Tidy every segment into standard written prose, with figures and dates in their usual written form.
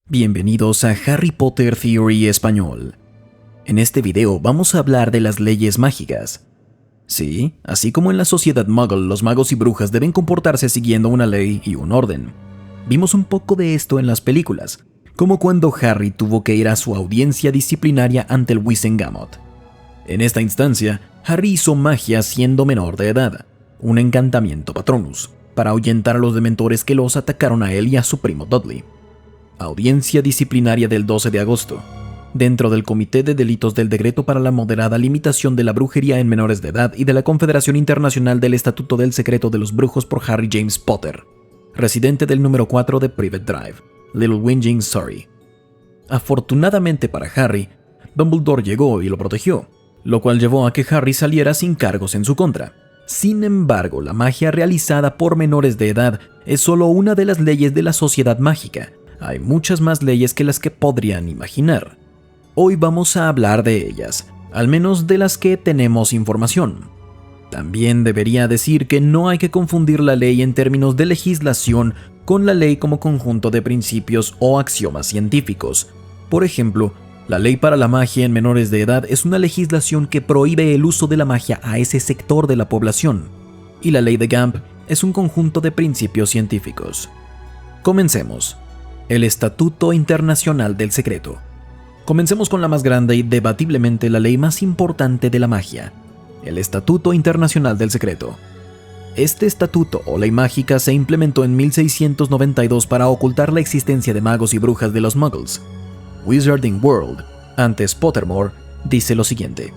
Bienvenidos a Harry Potter Theory Español. En este video vamos a hablar de las leyes mágicas. Sí, así como en la sociedad Muggle, los magos y brujas deben comportarse siguiendo una ley y un orden. Vimos un poco de esto en las películas, como cuando Harry tuvo que ir a su audiencia disciplinaria ante el Wizengamot. En esta instancia, Harry hizo magia siendo menor de edad, un encantamiento Patronus, para ahuyentar a los dementores que los atacaron a él y a su primo Dudley. Audiencia disciplinaria del 12 de agosto. Dentro del Comité de Delitos del Decreto para la Moderada Limitación de la Brujería en Menores de Edad y de la Confederación Internacional del Estatuto del Secreto de los Brujos por Harry James Potter, residente del número 4 de Privet Drive, Little Whinging, Surrey. Afortunadamente para Harry, Dumbledore llegó y lo protegió, lo cual llevó a que Harry saliera sin cargos en su contra. Sin embargo, la magia realizada por menores de edad es solo una de las leyes de la sociedad mágica. Hay muchas más leyes que las que podrían imaginar. Hoy vamos a hablar de ellas, al menos de las que tenemos información. También debería decir que no hay que confundir la ley en términos de legislación con la ley como conjunto de principios o axiomas científicos. Por ejemplo, la ley para la magia en menores de edad es una legislación que prohíbe el uso de la magia a ese sector de la población, y la ley de Gump es un conjunto de principios científicos. Comencemos. El Estatuto Internacional del Secreto. Comencemos con la más grande y debatiblemente la ley más importante de la magia, el Estatuto Internacional del Secreto. Este estatuto o ley mágica se implementó en 1692 para ocultar la existencia de magos y brujas de los Muggles. Wizarding World, antes Pottermore, dice lo siguiente: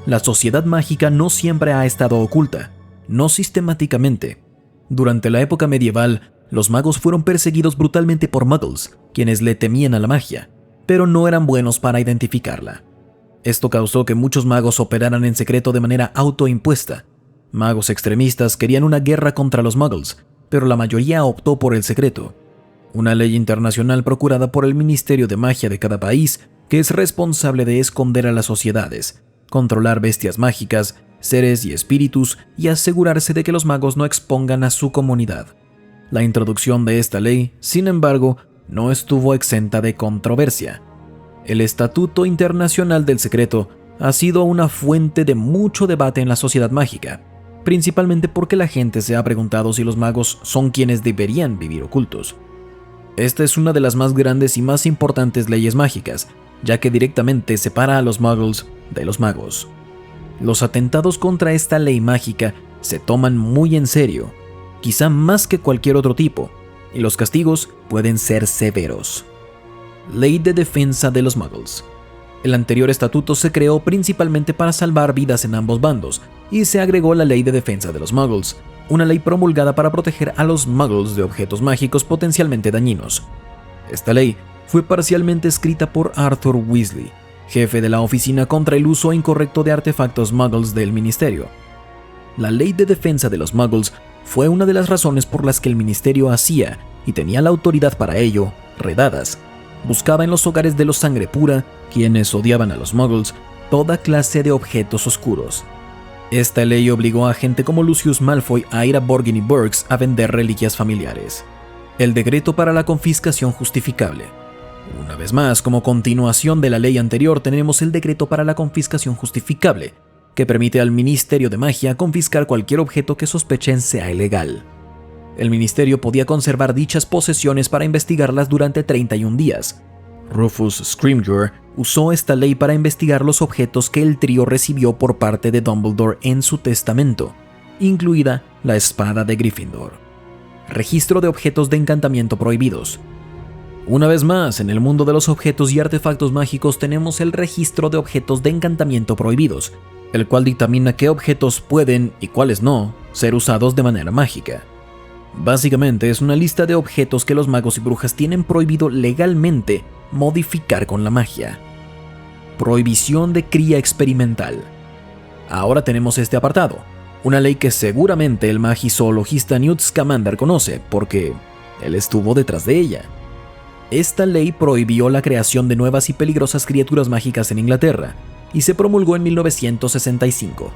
la sociedad mágica no siempre ha estado oculta, no sistemáticamente. Durante la época medieval, los magos fueron perseguidos brutalmente por Muggles, quienes le temían a la magia, pero no eran buenos para identificarla. Esto causó que muchos magos operaran en secreto de manera autoimpuesta. Magos extremistas querían una guerra contra los Muggles, pero la mayoría optó por el secreto. Una ley internacional procurada por el Ministerio de Magia de cada país, que es responsable de esconder a las sociedades, controlar bestias mágicas, seres y espíritus y asegurarse de que los magos no expongan a su comunidad. La introducción de esta ley, sin embargo, no estuvo exenta de controversia. El Estatuto Internacional del Secreto ha sido una fuente de mucho debate en la sociedad mágica, principalmente porque la gente se ha preguntado si los magos son quienes deberían vivir ocultos. Esta es una de las más grandes y más importantes leyes mágicas, ya que directamente separa a los Muggles de los magos. Los atentados contra esta ley mágica se toman muy en serio, quizá más que cualquier otro tipo, y los castigos pueden ser severos. Ley de Defensa de los Muggles. El anterior estatuto se creó principalmente para salvar vidas en ambos bandos, y se agregó la Ley de Defensa de los Muggles, una ley promulgada para proteger a los Muggles de objetos mágicos potencialmente dañinos. Esta ley fue parcialmente escrita por Arthur Weasley, jefe de la Oficina contra el Uso Incorrecto de Artefactos Muggles del Ministerio. La Ley de Defensa de los Muggles fue una de las razones por las que el ministerio hacía, y tenía la autoridad para ello, redadas. Buscaba en los hogares de los sangre pura, quienes odiaban a los Muggles, toda clase de objetos oscuros. Esta ley obligó a gente como Lucius Malfoy a ir a Borgin y Burkes a vender reliquias familiares. El decreto para la confiscación justificable. Una vez más, como continuación de la ley anterior, tenemos el decreto para la confiscación justificable, que permite al Ministerio de Magia confiscar cualquier objeto que sospechen sea ilegal. El ministerio podía conservar dichas posesiones para investigarlas durante 31 días. Rufus Scrimgeour usó esta ley para investigar los objetos que el trío recibió por parte de Dumbledore en su testamento, incluida la espada de Gryffindor. Registro de objetos de encantamiento prohibidos. Una vez más, en el mundo de los objetos y artefactos mágicos tenemos el registro de objetos de encantamiento prohibidos, el cual dictamina qué objetos pueden y cuáles no ser usados de manera mágica. Básicamente es una lista de objetos que los magos y brujas tienen prohibido legalmente modificar con la magia. Prohibición de cría experimental. Ahora tenemos este apartado, una ley que seguramente el magizoologista Newt Scamander conoce porque él estuvo detrás de ella. Esta ley prohibió la creación de nuevas y peligrosas criaturas mágicas en Inglaterra, y se promulgó en 1965.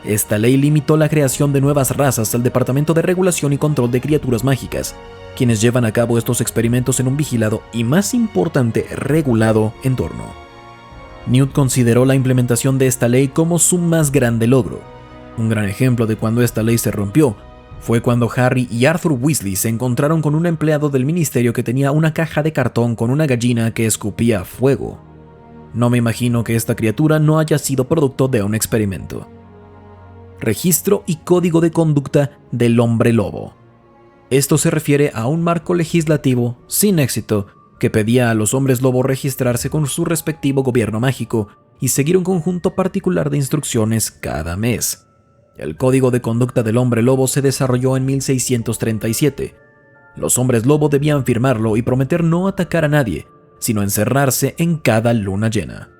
Esta ley limitó la creación de nuevas razas al Departamento de Regulación y Control de Criaturas Mágicas, quienes llevan a cabo estos experimentos en un vigilado y, más importante, regulado entorno. Newt consideró la implementación de esta ley como su más grande logro. Un gran ejemplo de cuando esta ley se rompió fue cuando Harry y Arthur Weasley se encontraron con un empleado del ministerio que tenía una caja de cartón con una gallina que escupía fuego. No me imagino que esta criatura no haya sido producto de un experimento. Registro y código de conducta del hombre lobo. Esto se refiere a un marco legislativo sin éxito que pedía a los hombres lobo registrarse con su respectivo gobierno mágico y seguir un conjunto particular de instrucciones cada mes. El código de conducta del hombre lobo se desarrolló en 1637. Los hombres lobo debían firmarlo y prometer no atacar a nadie, sino encerrarse en cada luna llena.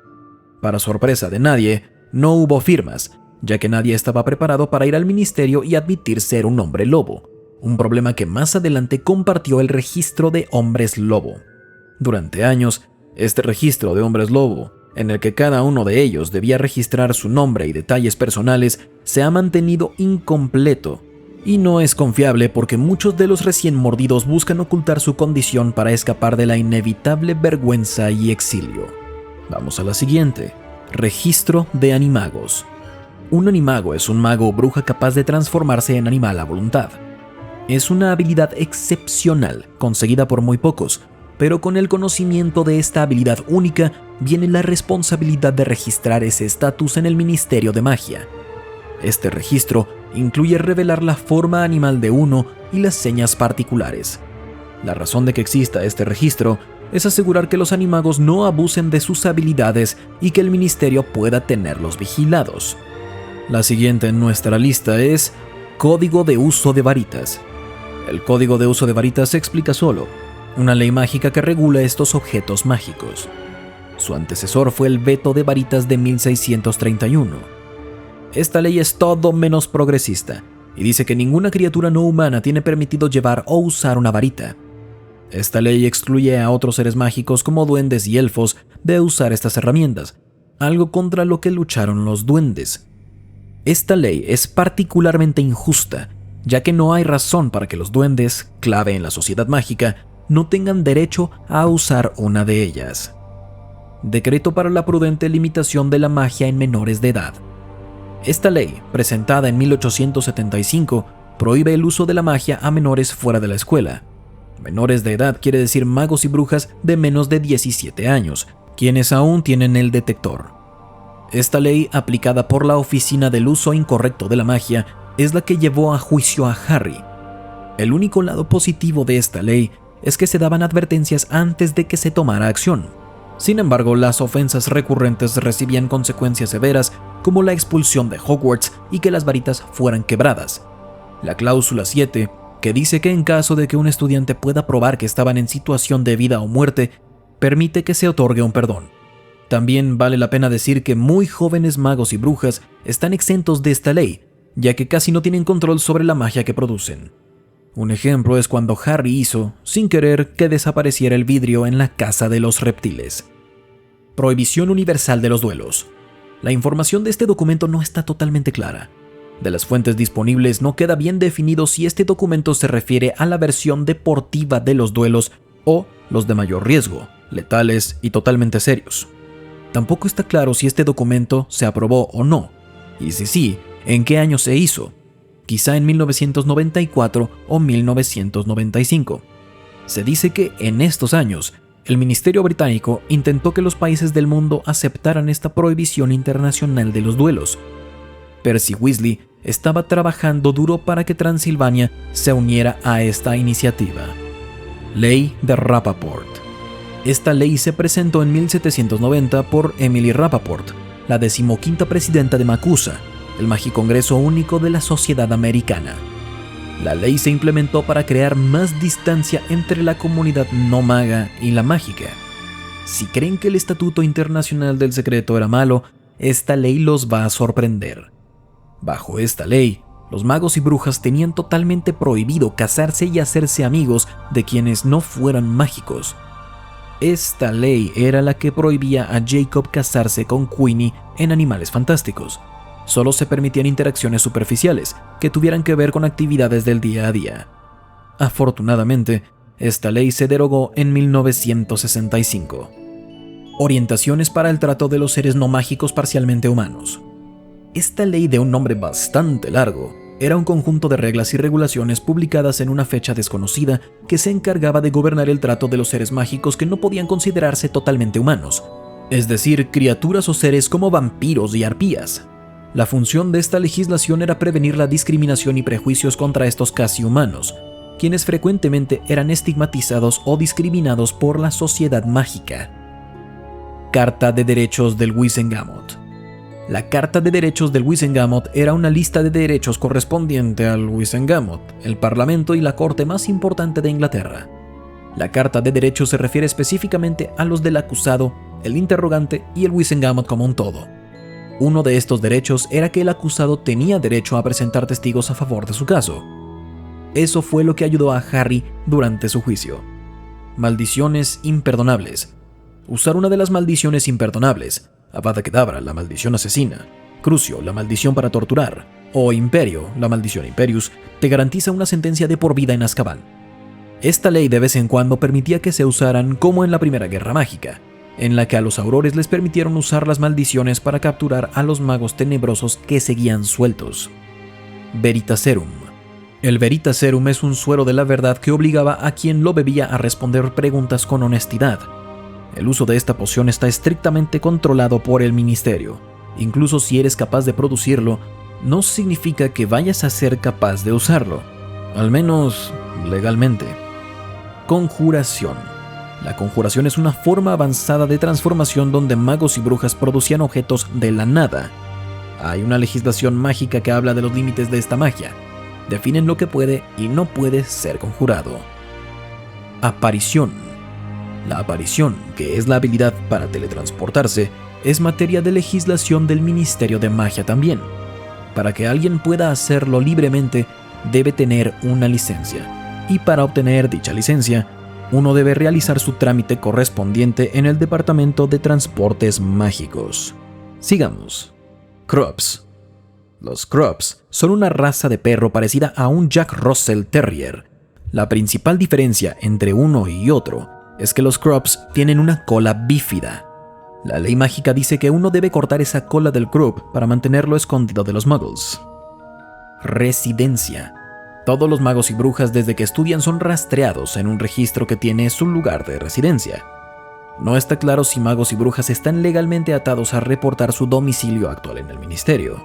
Para sorpresa de nadie, no hubo firmas, ya que nadie estaba preparado para ir al ministerio y admitir ser un hombre lobo, un problema que más adelante compartió el registro de hombres lobo. Durante años, este registro de hombres lobo, en el que cada uno de ellos debía registrar su nombre y detalles personales, se ha mantenido incompleto y no es confiable porque muchos de los recién mordidos buscan ocultar su condición para escapar de la inevitable vergüenza y exilio. Vamos a la siguiente. Registro de animagos. Un animago es un mago o bruja capaz de transformarse en animal a voluntad. Es una habilidad excepcional, conseguida por muy pocos, pero con el conocimiento de esta habilidad única viene la responsabilidad de registrar ese estatus en el Ministerio de Magia. Este registro incluye revelar la forma animal de uno y las señas particulares. La razón de que exista este registro es asegurar que los animagos no abusen de sus habilidades y que el ministerio pueda tenerlos vigilados. La siguiente en nuestra lista es Código de Uso de Varitas. El Código de Uso de Varitas se explica solo, una ley mágica que regula estos objetos mágicos. Su antecesor fue el Veto de Varitas de 1631. Esta ley es todo menos progresista y dice que ninguna criatura no humana tiene permitido llevar o usar una varita. Esta ley excluye a otros seres mágicos como duendes y elfos de usar estas herramientas, algo contra lo que lucharon los duendes. Esta ley es particularmente injusta, ya que no hay razón para que los duendes, clave en la sociedad mágica, no tengan derecho a usar una de ellas. Decreto para la prudente limitación de la magia en menores de edad. Esta ley, presentada en 1875, prohíbe el uso de la magia a menores fuera de la escuela. Menores de edad quiere decir magos y brujas de menos de 17 años, quienes aún tienen el detector. Esta ley, aplicada por la Oficina del Uso Incorrecto de la Magia, es la que llevó a juicio a Harry. El único lado positivo de esta ley es que se daban advertencias antes de que se tomara acción. Sin embargo, las ofensas recurrentes recibían consecuencias severas, como la expulsión de Hogwarts y que las varitas fueran quebradas. La cláusula 7, que dice que en caso de que un estudiante pueda probar que estaban en situación de vida o muerte, permite que se otorgue un perdón. También vale la pena decir que muy jóvenes magos y brujas están exentos de esta ley, ya que casi no tienen control sobre la magia que producen. Un ejemplo es cuando Harry hizo, sin querer, que desapareciera el vidrio en la Casa de los Reptiles. Prohibición universal de los duelos. La información de este documento no está totalmente clara. De las fuentes disponibles no queda bien definido si este documento se refiere a la versión deportiva de los duelos o los de mayor riesgo, letales y totalmente serios. Tampoco está claro si este documento se aprobó o no, y si sí, en qué año se hizo. Quizá en 1994 o 1995. Se dice que en estos años, el Ministerio Británico intentó que los países del mundo aceptaran esta prohibición internacional de los duelos. Percy Weasley estaba trabajando duro para que Transilvania se uniera a esta iniciativa. Ley de Rappaport. Esta ley se presentó en 1790 por Emily Rappaport, la 15ª presidenta de MACUSA, el magicongreso único de la sociedad americana. La ley se implementó para crear más distancia entre la comunidad no maga y la mágica. Si creen que el Estatuto Internacional del Secreto era malo, esta ley los va a sorprender. Bajo esta ley, los magos y brujas tenían totalmente prohibido casarse y hacerse amigos de quienes no fueran mágicos. Esta ley era la que prohibía a Jacob casarse con Queenie en Animales Fantásticos. Solo se permitían interacciones superficiales que tuvieran que ver con actividades del día a día. Afortunadamente, Esta ley se derogó en 1965. Orientaciones para el trato de los seres no mágicos parcialmente humanos. Esta ley, de un nombre bastante largo, era un conjunto de reglas y regulaciones publicadas en una fecha desconocida que se encargaba de gobernar el trato de los seres mágicos que no podían considerarse totalmente humanos, es decir, criaturas o seres como vampiros y arpías. La función de esta legislación era prevenir la discriminación y prejuicios contra estos casi humanos, quienes frecuentemente eran estigmatizados o discriminados por la sociedad mágica. Carta de Derechos del Wizengamot. La Carta de Derechos del Wizengamot era una lista de derechos correspondiente al Wizengamot, el parlamento y la corte más importante de Inglaterra. La Carta de Derechos se refiere específicamente a los del acusado, el interrogante y el Wizengamot como un todo. Uno de estos derechos era que el acusado tenía derecho a presentar testigos a favor de su caso. Eso fue lo que ayudó a Harry durante su juicio. Maldiciones imperdonables. Usar una de las maldiciones imperdonables, Avada Kedavra, la maldición asesina, Crucio, la maldición para torturar, o Imperio, la maldición Imperius, te garantiza una sentencia de por vida en Azkaban. Esta ley de vez en cuando permitía que se usaran como en la Primera Guerra Mágica, en la que a los aurores les permitieron usar las maldiciones para capturar a los magos tenebrosos que seguían sueltos. Veritaserum. El Veritaserum es un suero de la verdad que obligaba a quien lo bebía a responder preguntas con honestidad. El uso de esta poción está estrictamente controlado por el ministerio. Incluso si eres capaz de producirlo, no significa que vayas a ser capaz de usarlo, al menos legalmente. Conjuración. La conjuración es una forma avanzada de transformación donde magos y brujas producían objetos de la nada. Hay una legislación mágica que habla de los límites de esta magia. Definen lo que puede y no puede ser conjurado. Aparición. La aparición, que es la habilidad para teletransportarse, es materia de legislación del Ministerio de Magia también. Para que alguien pueda hacerlo libremente, debe tener una licencia. Y para obtener dicha licencia, uno debe realizar su trámite correspondiente en el Departamento de Transportes Mágicos. Sigamos. Crops. Los Crops son una raza de perro parecida a un Jack Russell Terrier. La principal diferencia entre uno y otro es que los Crops tienen una cola bífida. La ley mágica dice que uno debe cortar esa cola del Crop para mantenerlo escondido de los Muggles. Residencia. Todos los magos y brujas desde que estudian son rastreados en un registro que tiene su lugar de residencia. No está claro si magos y brujas están legalmente atados a reportar su domicilio actual en el ministerio.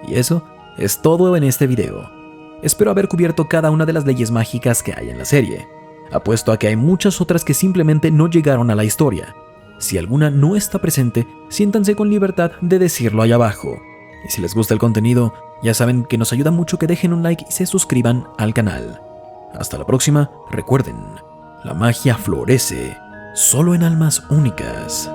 Y eso es todo en este video. Espero haber cubierto cada una de las leyes mágicas que hay en la serie. Apuesto a que hay muchas otras que simplemente no llegaron a la historia. Si alguna no está presente, siéntanse con libertad de decirlo ahí abajo. Y si les gusta el contenido, ya saben que nos ayuda mucho que dejen un like y se suscriban al canal. Hasta la próxima, recuerden, la magia florece solo en almas únicas.